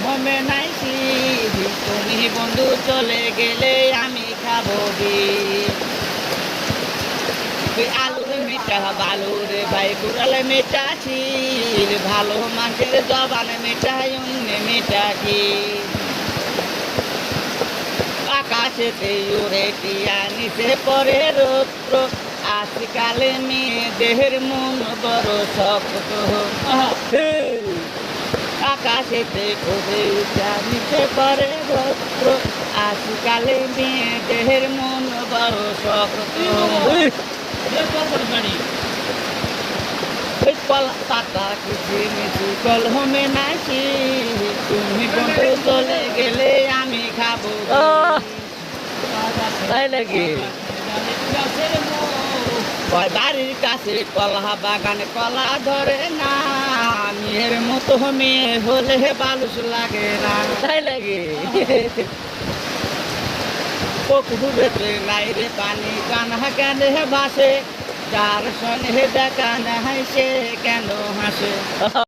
হমে নাইছি, তুমি বন্ধু চলে গেলে আমি খাবো দিন। আলুর মিঠা বালুর ভাই কুড়ালে মেটা ছিল, ভালো মাছের জবান মেটাই অন্য মেটা কি। আকাশেতে উড়ে টিয়া নিচে পরে রৌদ্র, আজকালে মেয়েদের মন বড় শক্ত। আকাশেতে উড়ে টিয়া নিচে পরে রৌদ্র, আজকালে মেয়েদের মন বড় শক্ত। পাতা কিচিমিচি কলহমে নাচি, তুমি বন্ধু চলে গেলে আমি খাবো। তাই নাকি? বাড়ির কাছে কলা বাগানে কলা ধরে না, মেয়ের মতো মেয়ে হলে বালুস লাগে না। তাই লাগে? পুকুরেতে নাই রে পানি, কান্না কেন ভাসে, যার সনে দেখা নাই সে কেন হাসে।